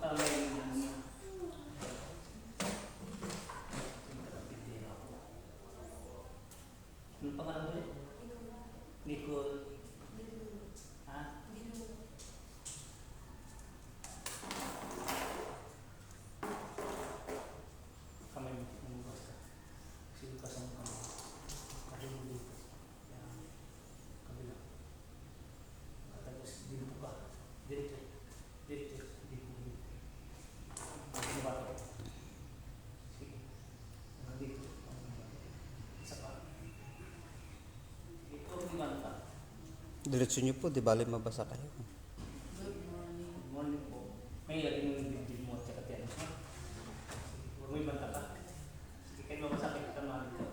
Tama yung ano niya. Ano pangalan ulit? Nicole. Ha? Kamay mo. Namugas ka. Sige ka sa mga kamay. Kasi mo dito. Yan. Kabila. Tapos dito ka. Dito. Dito. Dito. Ano ba ito? Sige. Dito. Isa pa. Ito, di ba ka? Diretso nyo po, di bali mabasa kayo. Good morning. Good morning po. May lagay mo yung bibig mo at saka tiyan mo. Huwag mo ibanta ka. Sige, kahit mabasakit ka naman dito.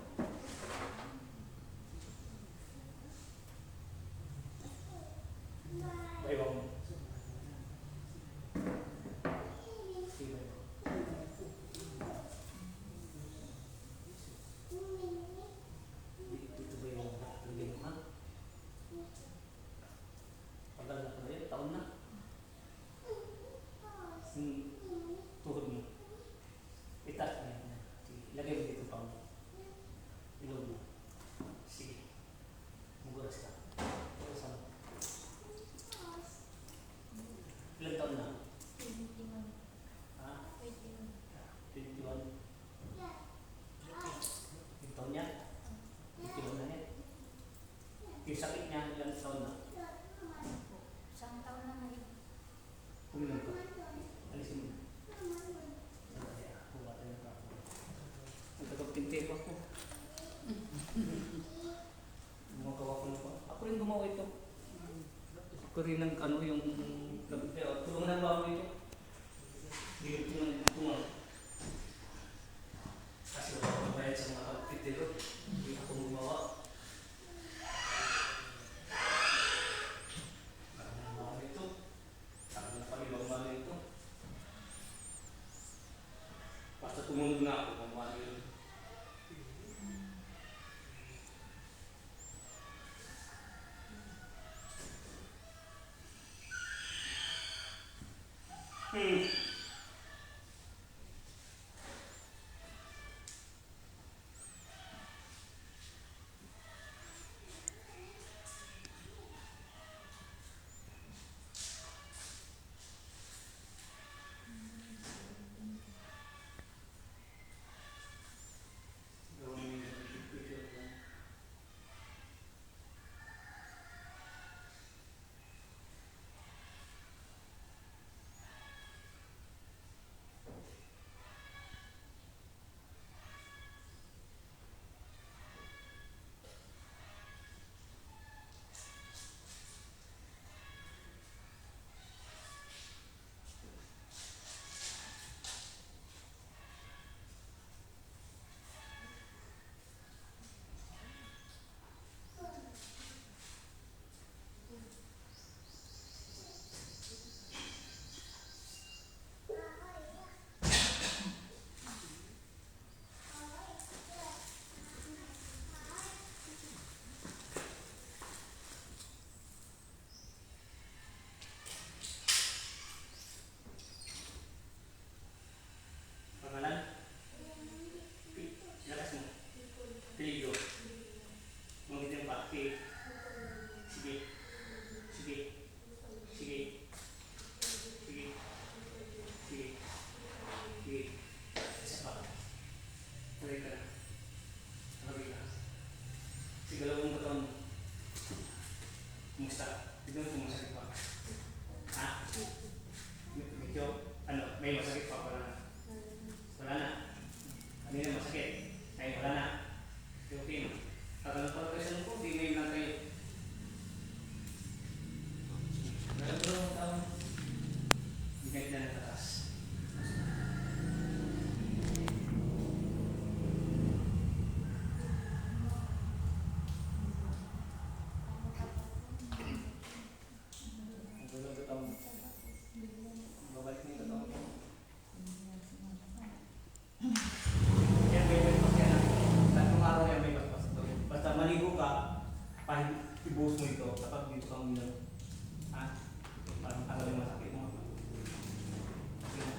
Baywang mo. Sige, baywang. Dito baywang. Lagay mo, ha? Tagal na pala yun, taon na. Tuhod mo. Itas na yan. Sige, ilagay mo dito pa mo. Ilog mo. Sige. Muguras ka. Muguras mo. Ilan taon na? Ha? 21. Yung taon niya? 21 na yan. Yung sakit niya, ilan taon na? Isang taon na ngayon. Uminom ka. Alisin mo. Sandali ah. Bumata yung ako. Ang tagapagtintero ako. Gumagawa ko na ba? Ako rin gumawa ito. Ako rin ang ano yung tulungan ng bago ito. Hindi yung tulungan. Kasi wala ko bayad sa mga kapitero. Hindi ako gumawa. Ang mga ito. Ang napagibang mga ito. Basta tumunod na ako kung paano yun. Pangalan? Lakas mo. Peligro. Mangitin pa. Sige. Sige. Sige. Sige. Sige. Sige. Sige. Isa pa. Tuloy ka na. Tuloy ka. Sige, galawang katawan mo. Kumusta? Tignan mo kung masakit pa. Ha? Medyo, may masakit pa pala na. Wala na. Kanina masakit. Ay, wala na. Okay na. Kagalang pala kayo sa lungkot, di ngayon lang kayo. Nagagalaw ang tao. Hindi kayo na natatas. Nagagalaw ang tao. Babalik na yung tao. Yan, may bypass yan. Tatlong araw yan may bypass ito. Basta maligo ka, ibuhos mo ito kapag dito ka uminom. Ha? Parang tagal yung masakit mo. Sige,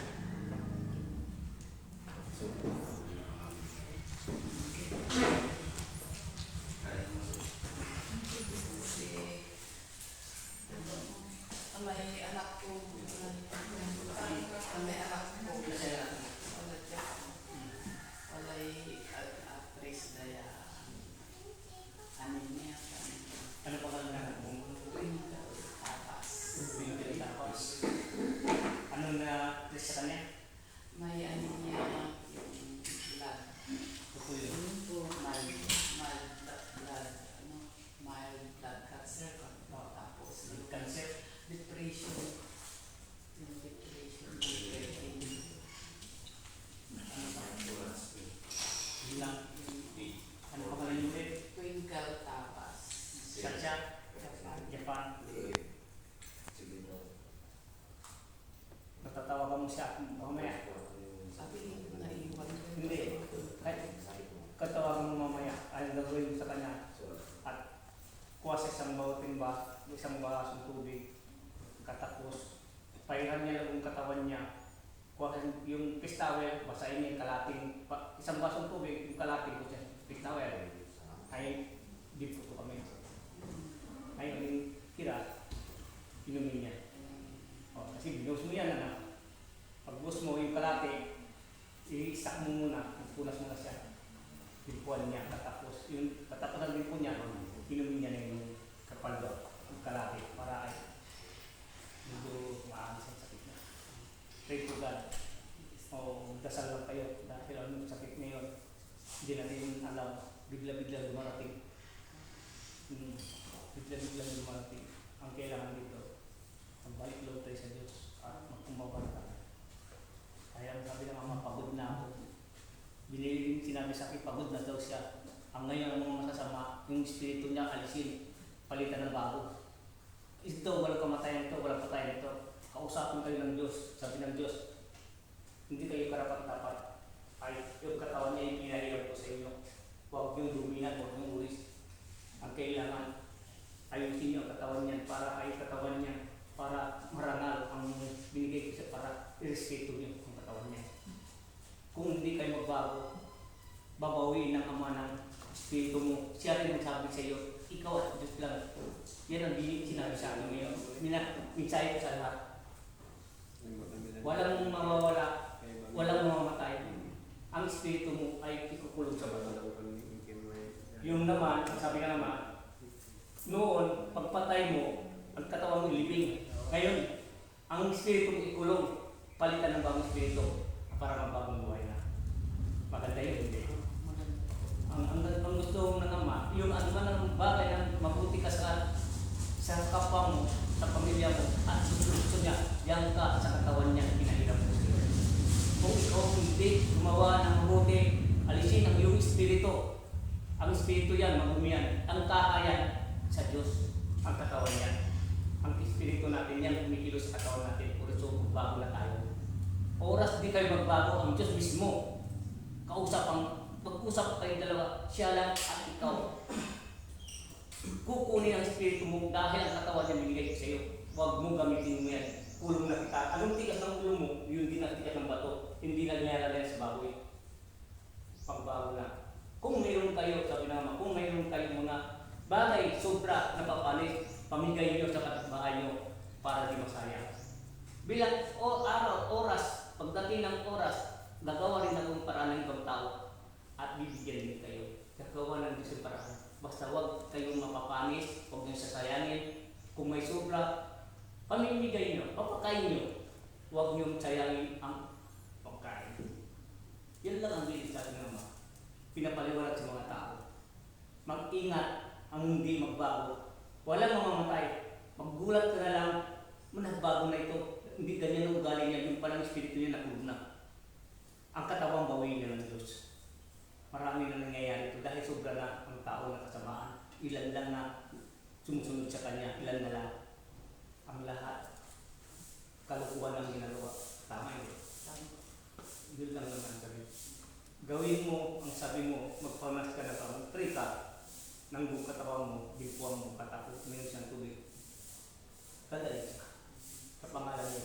siya mamaya. Sabi ko na iwan ko. Hindi. Katawagan mo mamaya. Ay gagawin mo sa kanya. At kuha sa isang bawting isang basong tubig. Katapos, pahiran niya lang yung katawan niya. Kuha yung pistawel, basahin niya yung kalating. Isang basong tubig, yung kalating ko siya. Pistawel. Ay, di po kami. Ay, yung kira, inumin niya. O, kasi binus mo yan, anak. Pag bus mo yung kalate, i-stack mo muna, punas mo na siya. Dimpuan niya, katapos. Yung katapos ng dimpuan niya, inumin niya na yung kapaldo, yung kalate, para ay medyo maalis ang sakit niya. Pray to God. O, dasal lang kayo dahil ang sakit ngayon, hindi natin alam, bigla-bigla dumarating. Bigla-bigla dumarating. Ang kailangan dito, ang balik loob tayo sa Diyos at magkumbabang tayo. Kaya ang sabi ng Ama, pagod na ako. Sinabi sa akin, pagod na daw siya. Ang ngayon ang mga masasama, yung espiritu niya alisin, palitan ng bago. Ito, walang kamatayan ito, walang patayan ito. Kausapin kayo ng Diyos. Sabi ng Diyos, hindi kayo karapat-dapat. Ay, yung katawan niya yung pinahirap ko sa inyo. Huwag yung dumihan, huwag yung ulis. Ang kailangan, ayusin niyo ang katawan niya para ay katawan niya para marangal ang binigay ko siya para irespeto niyo ang katawan niya. Kung hindi kayo magbago, babawiin ng Ama ng Espiritu mo. Siya rin magsabi sa iyo, ikaw at Diyos lang. Yan ang sinabi sa akin ngayon. Minsahe ko sa lahat. Walang mawawala, walang mamamatay. Ang Espiritu mo ay ikukulong sa bato. Yung naman, sabi ka naman, noon, pagpatay mo, ang katawan mo ilibing. Ngayon, ang Espiritu mo ikulong, palitan ng bagong Espiritu para magbagong buhay na. Maganda yun, hindi? Ang gusto ng Ama, yung ano man ang bagay na mabuti ka sa kapwa mo, sa pamilya mo, at gusto niya, yan ka sa katawan niya, pinahirap mo siya. Kung ikaw hindi gumawa ng mabuti, alisin ang iyong Espiritu. Ang Espiritu yan, magumiyan. Ang kakayan sa Diyos, ang katawan niya. Ang Espiritu natin yan, kumikilos sa katawan natin. Puro so, bago na tayo. Oras di kayo magbago, ang Diyos mismo. Mag-usap kayo dalawa, siya lang at ikaw. Kukunin ang Espiritu mo dahil ang katawan niya binigay ko sa iyo. Huwag mo gamitin mo yan. Kulong na kita. Anong tigas ng ulo mo? Yun din ang tigas ng bato. Hindi na nilalagay sa baboy. Pagbago na. Kung mayroon kayo, sabi na Ama, kung mayroon kayo mga bagay sobra na papalit, pamigay niyo sa kapitbahay niyo para di masaya. Bilang araw, oras, pagdating ng oras, gagawa rin akong paraan ng ibang tao at bibigyan din kayo. Gagawa ng Diyos yung paraan. Basta huwag kayong mapapanis, huwag niyong sasayangin. Kung may sobra, pamimigay niyo, papakain niyo. Huwag niyong sayangin ang pagkain. Yan lang ang bilis sa ating Ama. Pinapaliwanag sa mga tao. Mag-ingat ang hindi magbago. Walang mamamatay. Maggulat ka na lang, nagbago na ito. Hindi ganyan ang ugali niya, yung palang espiritu niya nakulog na. Ang katawang bawiin niya ng Diyos. Marami na nangyayari ito dahil sobra na ang tao na kasamaan. Ilan lang na sumusunod sa kanya, ilan na lang. Ang lahat, kalukuhan ang ginagawa. Tama yun. Yun lang naman sabi. Gawin mo ang sabi mo, magpamas ka na ka, mag-pray ka ng buong katawan mo, dimpuan mo, katapos, mayroon siyang tubig. Kadali siya. Sa pangalan ni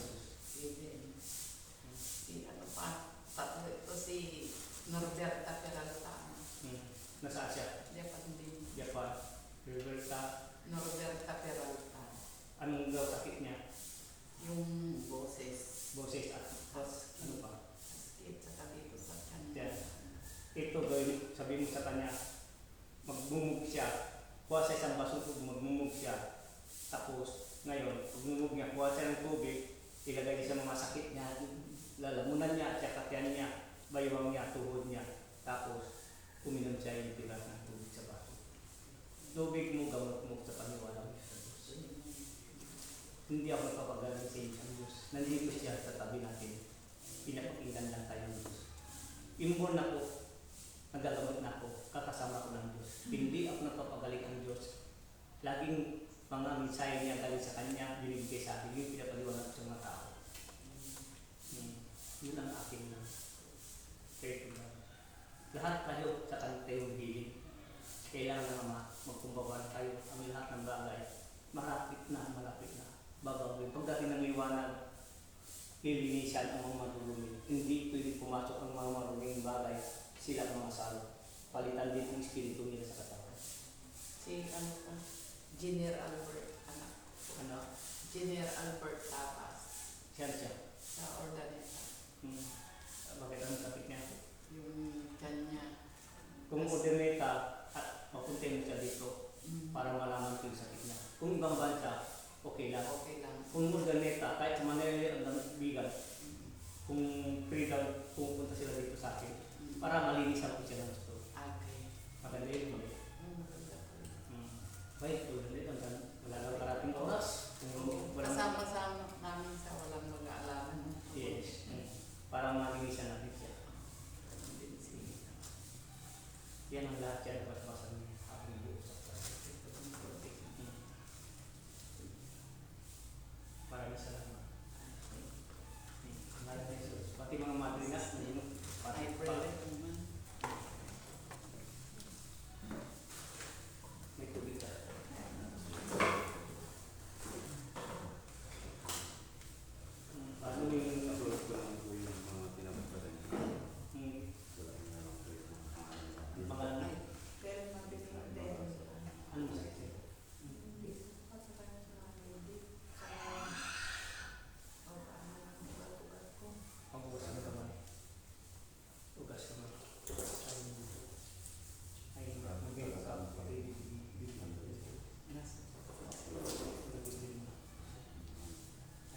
Jesus. Si Norberta Peralta. Nasaan siya? Japan din. Japan. Roberta. Norberta Peralta. Anong daw sakit niya? Yung boses. Boses at ano pa? Sakit sa dito sa kanya. Yan. Ito gawin, sabi mo sa kanya, magmumug siya. Kuha sa isang basong tubig, magmumug siya. Tapos, ngayon, magmumug niya, kuha siya ng tubig, ilagay niya sa mga sakit niya, lalamunan niya, tsakatyan niya, baywang niya, tuhod niya. Tapos, uminom siya yung tigas ng tubig sa baso. Tubig mo, gamot mo sa paniwala mo sa Diyos. Hindi ako nagpapagaling sa inyo ng Diyos. Nandito siya sa tabi natin. Pinapakinggan lang tayo ng Diyos. Imbon ako, nagagamot na ako, kakasama ko ng Diyos. Hindi ako nagpapagaling ng Diyos. Laging mga mensahe niya galing sa Kanya, binibigay sa akin, yung pinapaliwanag sa mga tao. lahat tayo sa kantayong hiling. Kailangan naman magkumbaban tayo ang lahat ng bagay. Malapit na. Babagoy. Pagdating ng liwanag, lilinisan ang mga maruruming. Hindi pwede pumasok ang mga maruruming bagay. Sila ang mga salo. Palitan din ang espiritu nila sa katawan. Si ano ka? General Albert, anak. Ano? General Albert Tapas. Siya. Sa Ordaneta. Bakit ang sakit niya? Yung kanya. Kung ordinata at mapunta mo siya dito para malaman ko yung sakit niya. Kung ibang bansa, okay lang. Okay lang. Kung ordinata, kahit sa Manila ang bigan, kung freedom, pupunta sila dito sa akin para malinis ako siya ng gusto. Okay. Maganda yun, mali. Maganda po. Baik, ordinata, wala lang karating oras. Kung walang Kasama-sama namin sa walang mag-aalaman. yes, para malinisan natin siya. Yan ang lahat yan, bas-basan niya. Aking buo sa maraming salamat. Maraming salamat. Pati mga madrinas, Ay, pwede naman. may tubig ka. Paano yung Nasulot ko lang po yung mga pinapagpatan niya. Wala na lang po yung mga Ay, pero mabilis din. ano sakit siya? Pagbukas ng kamay. Ugas kamay. Ay, mag-ibig ka.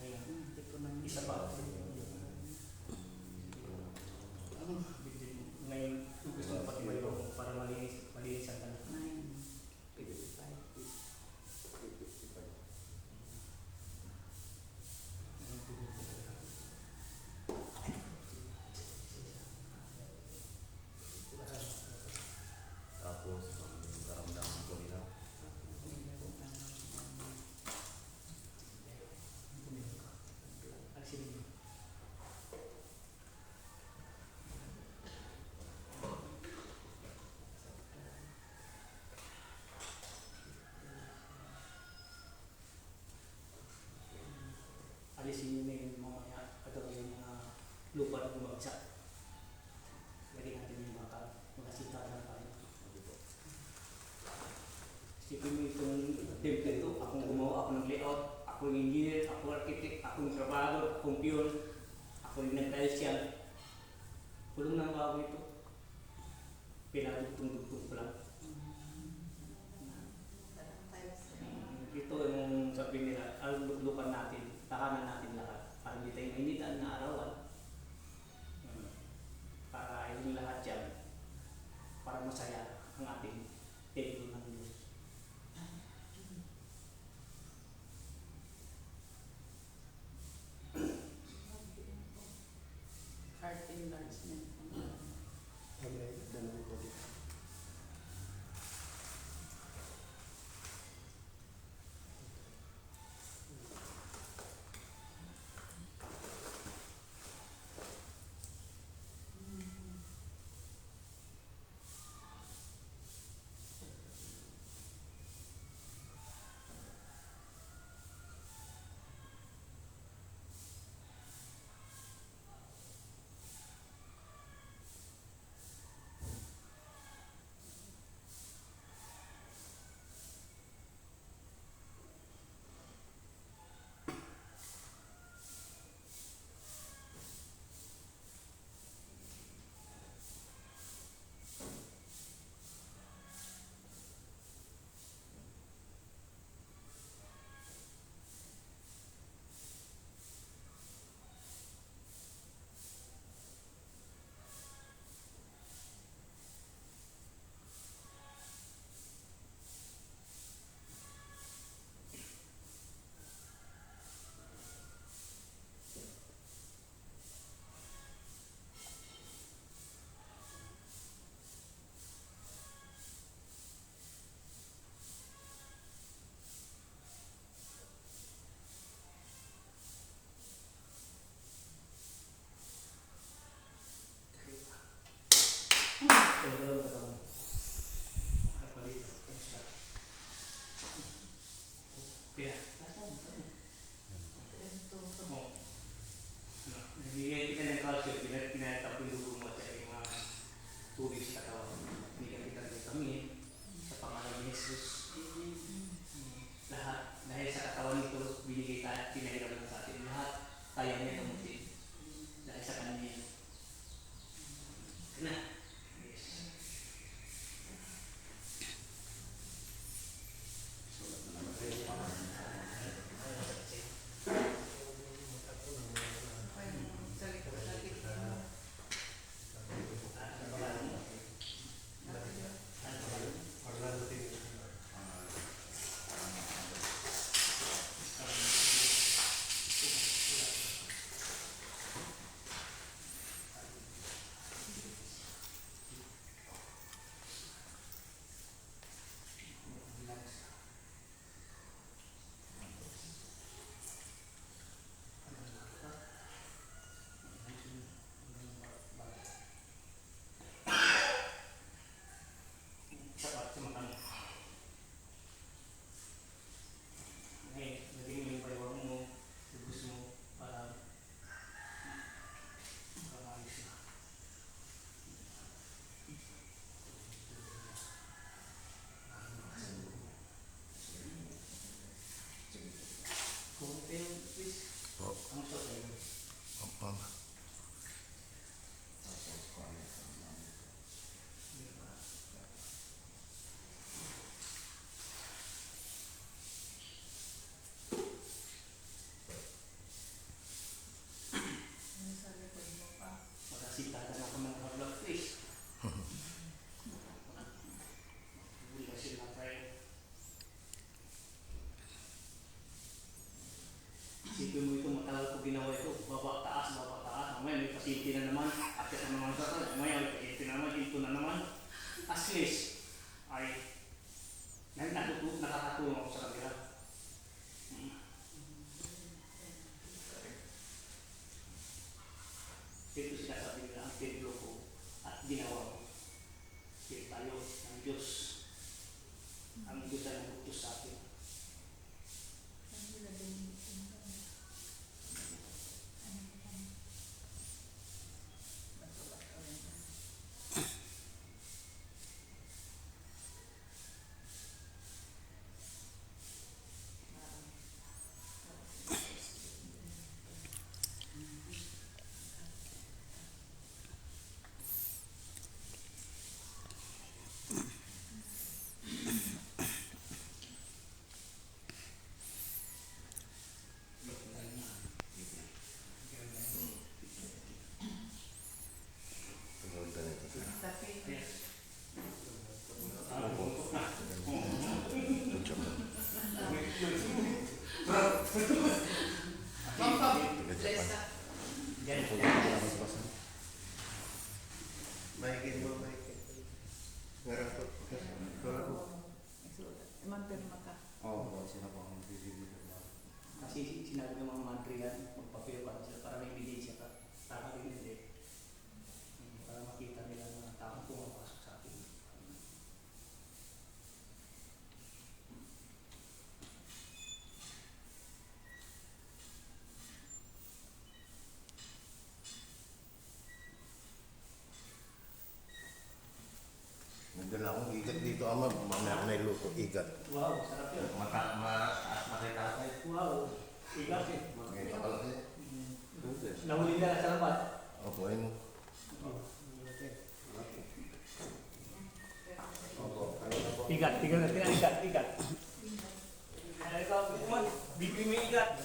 Ay, isa pa. Ngayon, gusto mo pati ba para malinis ang tanong. 9:55. Tapos, ang karamdaman ko nila. Alisin mo. Alisin nyo na yung yung mga lupa na bumagsak. Lagyan natin yung mga sita na tayo. Isipin mo itong template ito, akong gumawa, ako ng layout, ako yung engineer, ako architect, ako yung trabador, ako yung pion, ako yung nag-tiles yan. Pulong ng bago ito. Pinadugtong-dugtong ko lang. Ito yung sabi nila, ang luklukan natin, tahanan natin lahat. Para hindi tayo mainitan na arawan. Para yung lahat yan, para masaya ang ating templo ng Diyos. Heart enlargement. Pero katawan. Kapalit. Kamusta? Kaya, oh. Nagbigay kita ng calcium, pinatap yung dugo mo at saka yung mga tubig sa katawan. Binigyan kita ng vitamin sa pangalan ni Jesus. Lahat, dahil sa katawan nito, binigay tayo, pinahiram lang sa atin. Lahat, kaya niya kamutin. Dahil sa kanya. Na. Yes. Sapat sa mata mo. Ngayon, naging yung baywang mo, lubos mo, para maayos na. Kung kayo, please. Ang sa tayo. Makasita ka na ako ng vlog, please. Bukasin lang tayo. Isipin mo ito, matagal ko ginawa ito. Baba, taas. Mamaya may pasinti na naman. Akit na naman sa tayo. Mamaya may pasinti na naman. Ito na naman. As least, ay nakakatulong ako sa kanila. Ito sinasabi nila ang templo ko at ginawa ko. Kaya tayo ng Diyos. Ang Diyos ay nag-utos sa atin. Kasi sinabi ng mga mantra yan, magpapil para sila para may ebidensya ka. Tama rin hindi. Para makita nila mga taong pumapasok sa atin. Nandun akong igat dito ama, mamaya ako na iluto igat. Wow, sarap yun. Makita. Wow, ikat eh. Ngayon pa lang eh. Nahuli na sa labat. Opo, ayun. Ikat. Ay, ikaw, bibig mo ikat.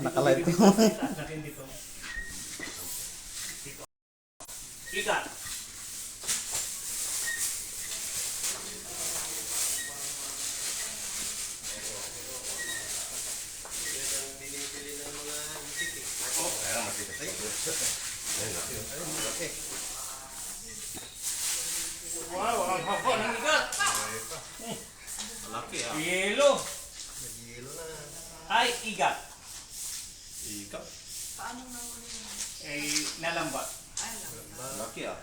Nakalive. Natin dito. Ikat. Wow, ang haba ng ikat. Malaki ah. Yelo. Yelo na. Ay, ikat. Ikaw? Paano na ulit? ay nalambat. Laki ah.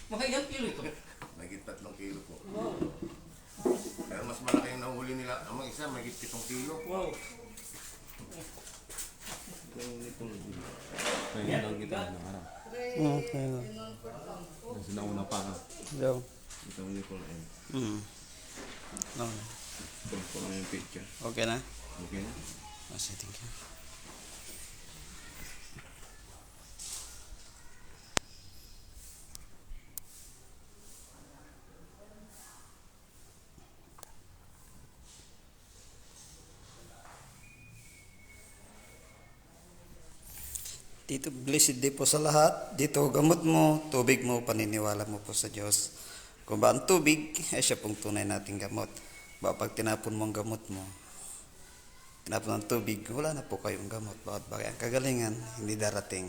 Mga ilang kilo ito? Mahigit 3 kilo po. Wow. Pero mas malaki yung nahuli nila. Ang isa, mahigit 7 kilo. Wow. Kaya lang kita ng araw. Okay na. Kasi nauna pa ka. Yo. Ito yung ko na yun. No. Ito ko na yung picture. Okay na? Okay na? Sige, thank you. Dito, blessed day po sa lahat. Dito, gamot mo, tubig mo, paniniwala mo po sa Diyos. Kung ba ang tubig, ay siya pong tunay nating gamot. Ba, pag tinapon mo ang gamot mo, tinapon ang tubig, wala na po kayong gamot. Bakit bagay? Ang kagalingan, hindi darating.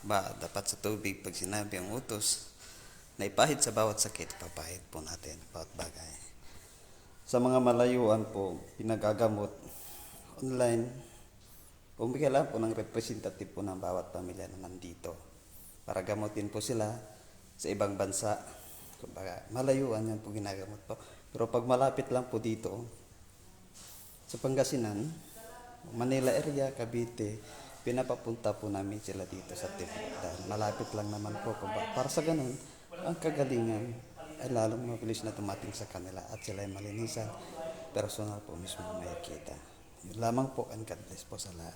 Ba, dapat sa tubig, pag sinabi ang utos, na ipahid sa bawat sakit, papahid po natin, bawat bagay. Sa mga malayuan po, pinagagamot, online, kailangan po ng representative po ng bawat pamilya na nandito para gamutin po sila sa ibang bansa. Kumbaga, malayuan yan po ginagamot po. Pero pag malapit lang po dito, sa Pangasinan, Manila area, Cavite, pinapapunta po namin sila dito sa Tibet. Dahil malapit lang naman po. Para sa ganun, ang kagalingan ay lalong mabilis na tumating sa kanila at sila ay malinisan. Personal po mismo makikita. Yun lamang po, and God bless po sa lahat.